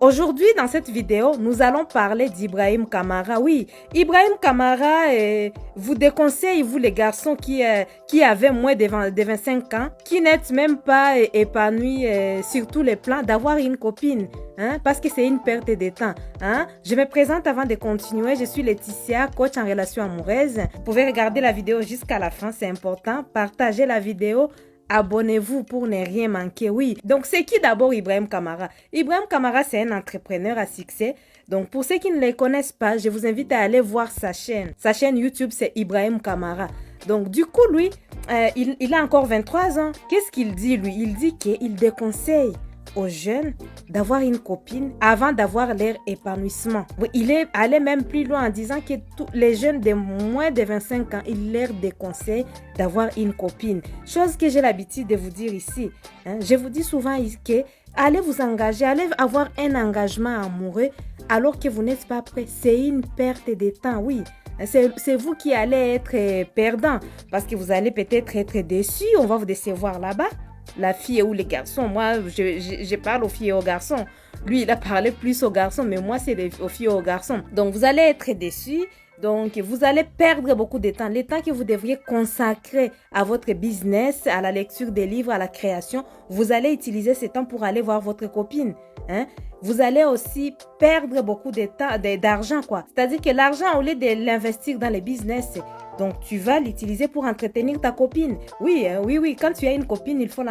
Aujourd'hui, dans cette vidéo, nous allons parler d'Ibrahim Kamara. Oui, Ibrahim Kamara vous déconseille, vous les garçons qui avaient moins de 25 ans, qui n'êtes même pas épanouis sur tous les plans, d'avoir une copine. Parce que c'est une perte de temps. Je me présente avant de continuer. Je suis Laetitia, coach en relations amoureuses. Vous pouvez regarder la vidéo jusqu'à la fin, c'est important. Partagez la vidéo. Abonnez-vous pour ne rien manquer, oui. Donc, c'est qui d'abord Ibrahim Kamara? Ibrahim Kamara, c'est un entrepreneur à succès. Donc, pour ceux qui ne le connaissent pas, je vous invite à aller voir sa chaîne. Sa chaîne YouTube, c'est Ibrahim Kamara. Donc, du coup, lui, il a encore 23 ans. Qu'est-ce qu'il dit, lui? Il dit qu'il déconseille aux jeunes d'avoir une copine avant d'avoir leur épanouissement. Oui, il est allé même plus loin en disant que tous les jeunes de moins de 25 ans, il leur déconseille d'avoir une copine. Chose que j'ai l'habitude de vous dire ici. Je vous dis souvent que allez vous engager, allez avoir un engagement amoureux alors que vous n'êtes pas prêt. C'est une perte de temps, oui. C'est vous qui allez être perdant parce que vous allez peut-être être déçu, on va vous décevoir là-bas. La fille ou les garçons, moi je parle aux filles et aux garçons. Lui il a parlé plus aux garçons, mais moi c'est aux filles et aux garçons. Donc vous allez être déçus, donc vous allez perdre beaucoup de temps. Le temps que vous devriez consacrer à votre business, à la lecture des livres, à la création, vous allez utiliser ce temps pour aller voir votre copine. Vous allez aussi perdre beaucoup de temps, d'argent quoi. C'est-à-dire que l'argent, au lieu de l'investir dans le business, donc tu vas l'utiliser pour entretenir ta copine. Oui, quand tu as une copine, il faut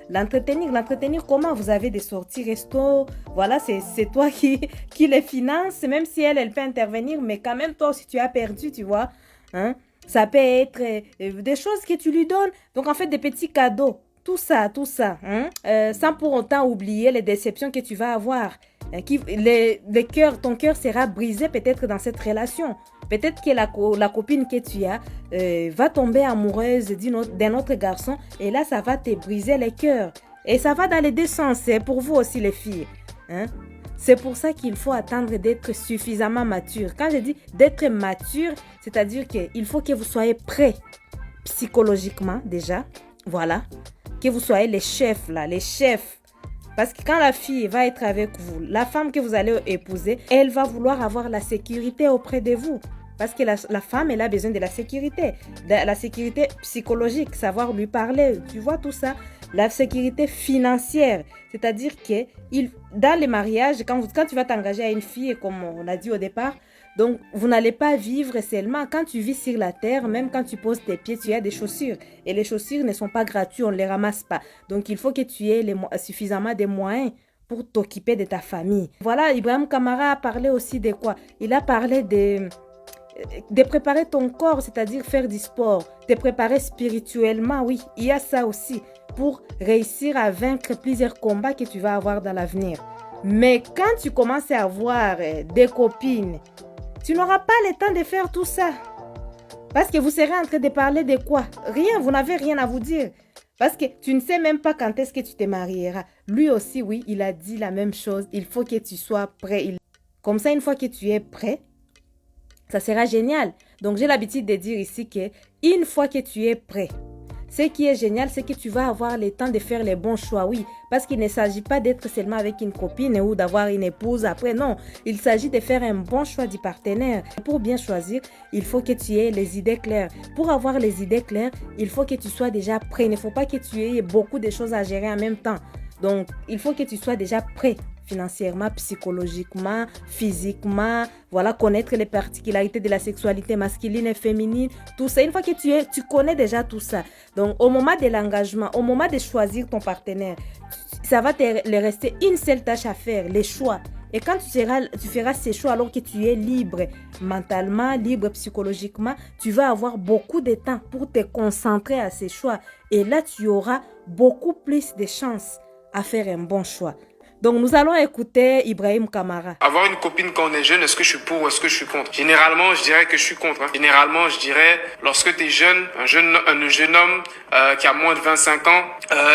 l'entretenir. L'entretenir comment? Vous avez des sorties resto, voilà, c'est toi qui les finance, même si elle peut intervenir, mais quand même toi aussi tu as perdu, tu vois. Ça peut être des choses que tu lui donnes. Donc en fait des petits cadeaux. Tout ça, sans pour autant oublier les déceptions que tu vas avoir. Ton cœur sera brisé peut-être dans cette relation. Peut-être que la copine que tu as va tomber amoureuse d'un autre garçon et là, ça va te briser le cœur. Et ça va dans les deux sens, c'est pour vous aussi les filles. C'est pour ça qu'il faut attendre d'être suffisamment mature. Quand je dis d'être mature, c'est-à-dire qu'il faut que vous soyez prêts psychologiquement déjà. Voilà. Que vous soyez les chefs là, les chefs. Parce que quand la fille va être avec vous, la femme que vous allez épouser, elle va vouloir avoir la sécurité auprès de vous. Parce que la femme, elle a besoin de la sécurité psychologique, savoir lui parler, tu vois tout ça. La sécurité financière, c'est-à-dire que dans les mariages, quand tu vas t'engager à une fille, comme on a dit au départ, donc vous n'allez pas vivre seulement. Quand tu vis sur la terre, même quand tu poses tes pieds, tu as des chaussures. Et les chaussures ne sont pas gratuites, on ne les ramasse pas. Donc il faut que tu aies suffisamment de moyens pour t'occuper de ta famille. Voilà, Ibrahim Kamara a parlé aussi de quoi? Il a parlé de préparer ton corps, c'est-à-dire faire du sport, te préparer spirituellement, oui, il y a ça aussi, pour réussir à vaincre plusieurs combats que tu vas avoir dans l'avenir. Mais quand tu commences à avoir des copines, tu n'auras pas le temps de faire tout ça. Parce que vous serez en train de parler de quoi? Rien, vous n'avez rien à vous dire. Parce que tu ne sais même pas quand est-ce que tu te marieras. Lui aussi, oui, il a dit la même chose. Il faut que tu sois prêt. Comme ça, une fois que tu es prêt, ça sera génial. Donc, j'ai l'habitude de dire ici que une fois que tu es prêt, ce qui est génial, c'est que tu vas avoir le temps de faire les bons choix, oui. Parce qu'il ne s'agit pas d'être seulement avec une copine ou d'avoir une épouse après, non. Il s'agit de faire un bon choix du partenaire. Pour bien choisir, il faut que tu aies les idées claires. Pour avoir les idées claires, il faut que tu sois déjà prêt. Il ne faut pas que tu aies beaucoup de choses à gérer en même temps. Donc, il faut que tu sois déjà prêt. Financièrement, psychologiquement, physiquement, voilà, connaître les particularités de la sexualité masculine et féminine, tout ça. Une fois que tu connais déjà tout ça, donc au moment de l'engagement, au moment de choisir ton partenaire, ça va te rester une seule tâche à faire, les choix. Et quand tu feras ces choix alors que tu es libre mentalement, libre psychologiquement, tu vas avoir beaucoup de temps pour te concentrer à ces choix. Et là, tu auras beaucoup plus de chances à faire un bon choix. Donc, nous allons écouter Ibrahim Kamara. Avoir une copine quand on est jeune, est-ce que je suis pour ou est-ce que je suis contre? Généralement, je dirais que je suis contre. Généralement, je dirais, lorsque tu es jeune, un jeune homme qui a moins de 25 ans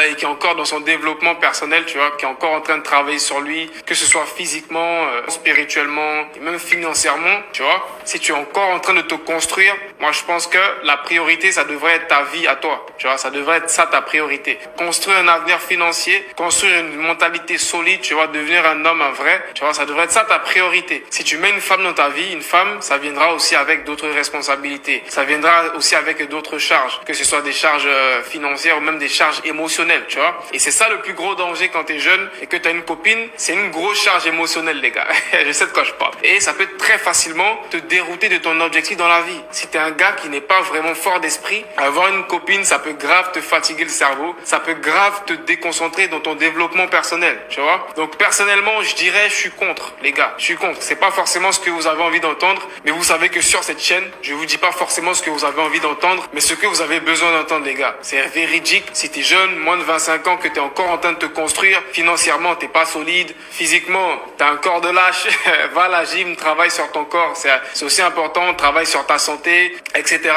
et qui est encore dans son développement personnel, tu vois, qui est encore en train de travailler sur lui, que ce soit physiquement, spirituellement, et même financièrement, tu vois. Si tu es encore en train de te construire, moi, je pense que la priorité, ça devrait être ta vie à toi. Tu vois, ça devrait être ça ta priorité. Construire un avenir financier, construire une mentalité solide, solide, tu vois, devenir un homme, un vrai, tu vois, ça devrait être ça ta priorité. Si tu mets une femme dans ta vie, une femme, ça viendra aussi avec d'autres responsabilités. Ça viendra aussi avec d'autres charges, que ce soit des charges financières ou même des charges émotionnelles, tu vois. Et c'est ça le plus gros danger quand t'es jeune et que t'as une copine, c'est une grosse charge émotionnelle, les gars. Je sais de quoi je parle. Et ça peut très facilement te dérouter de ton objectif dans la vie. Si t'es un gars qui n'est pas vraiment fort d'esprit, avoir une copine, ça peut grave te fatiguer le cerveau, ça peut grave te déconcentrer dans ton développement personnel, tu vois. Donc personnellement, je dirais, je suis contre, les gars. Je suis contre. C'est pas forcément ce que vous avez envie d'entendre, mais vous savez que sur cette chaîne, je vous dis pas forcément ce que vous avez envie d'entendre, mais ce que vous avez besoin d'entendre, les gars. C'est véridique. Si t'es jeune, moins de 25 ans, que t'es encore en train de te construire, financièrement, t'es pas solide, physiquement, t'as un corps de lâche, va à la gym, travaille sur ton corps, c'est aussi important, travaille sur ta santé, etc.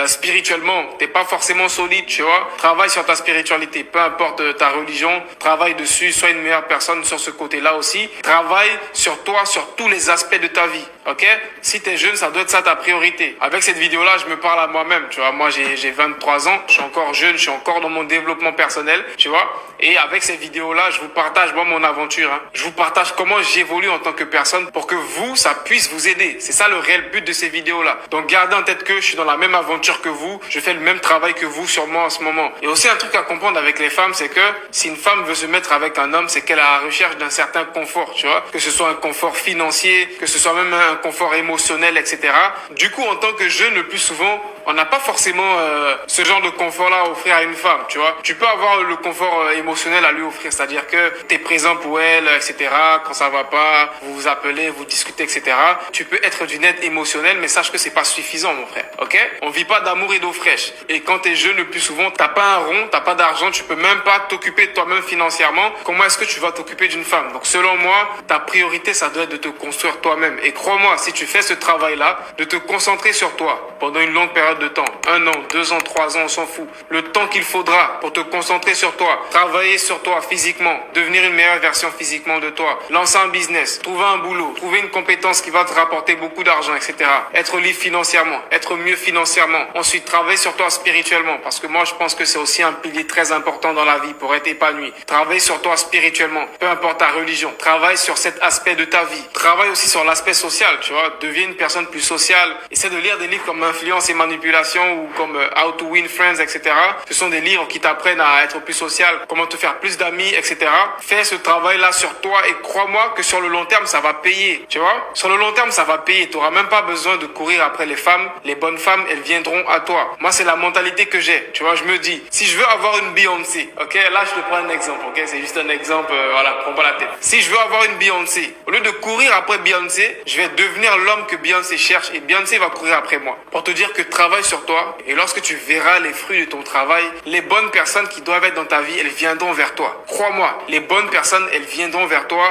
Spirituellement, t'es pas forcément solide, tu vois. Travaille sur ta spiritualité, peu importe ta religion, travaille dessus, sois une meilleure personne sur ce côté-là aussi. Travaille sur toi, sur tous les aspects de ta vie, ok? Si t'es jeune, ça doit être ça ta priorité. Avec cette vidéo-là, je me parle à moi-même, tu vois. Moi, j'ai 23 ans, je suis encore jeune, je suis encore dans mon développement personnel, tu vois. Et avec ces vidéos-là, je vous partage moi mon aventure, hein. Je vous partage comment j'évolue en tant que personne pour que vous, ça puisse vous aider. C'est ça le réel but de ces vidéos-là. Donc gardez en tête que je suis dans la même aventure que vous, je fais le même travail que vous sur moi en ce moment. Et aussi un truc à comprendre avec les femmes, c'est que si une femme veut se mettre avec un homme, c'est qu'elle a la recherche d'un certain confort, tu vois. Que ce soit un confort financier, que ce soit même un confort émotionnel, etc. Du coup, en tant que jeune, le plus souvent, on n'a pas forcément ce genre de confort-là à offrir à une femme, tu vois. Tu peux avoir le confort émotionnel à lui offrir, c'est-à-dire que t'es présent pour elle, etc. Quand ça va pas, vous vous appelez, vous discutez, etc. Tu peux être d'une aide émotionnelle, mais sache que c'est pas suffisant, mon frère, ok? On vit pas d'amour et d'eau fraîche. Et quand t'es jeune, le plus souvent, t'as pas un rond, t'as pas d'argent, tu peux même pas t'occuper de toi-même financièrement. Comment est-ce que tu vas t'occuper d'une femme? Donc, selon moi, ta priorité, ça doit être de te construire toi-même. Et crois-moi, si tu fais ce travail-là, de te concentrer sur toi pendant une longue période de temps, 1 an, 2 ans, 3 ans, on s'en fout. Le temps qu'il faudra pour te concentrer sur toi, travailler sur toi physiquement, devenir une meilleure version physiquement de toi, lancer un business, trouver un boulot, trouver une compétence qui va te rapporter beaucoup d'argent, etc. Être libre financièrement, être mieux financièrement. Ensuite, travailler sur toi spirituellement, parce que moi, je pense que c'est aussi un pilier très important dans la vie pour être épanoui. Travaille sur toi spirituellement, peu importe ta religion. Travaille sur cet aspect de ta vie. Travaille aussi sur l'aspect social, tu vois. Deviens une personne plus sociale. Essaie de lire des livres comme Influence et Manipulation ou comme How to Win Friends, etc. Ce sont des livres qui t'apprennent à être plus social, comment te faire plus d'amis, etc. Fais ce travail-là sur toi et crois-moi que sur le long terme, ça va payer, tu vois. Sur le long terme, ça va payer. Tu n'auras même pas besoin de courir après les femmes. Les bonnes femmes, elles viendront à toi. Moi, c'est la mentalité que j'ai, tu vois. Je me dis, si je veux avoir une Beyoncé, ok, là, je te prends un exemple, ok, c'est juste un exemple, voilà, prends pas la tête. Si je veux avoir une Beyoncé, au lieu de courir après Beyoncé, je vais devenir l'homme que Beyoncé cherche et Beyoncé va courir après moi. Pour te dire que travaille sur toi et lorsque tu verras les fruits de ton travail, les bonnes personnes qui doivent être dans ta vie, elles viendront vers toi. Crois-moi, les bonnes personnes, elles viendront vers toi.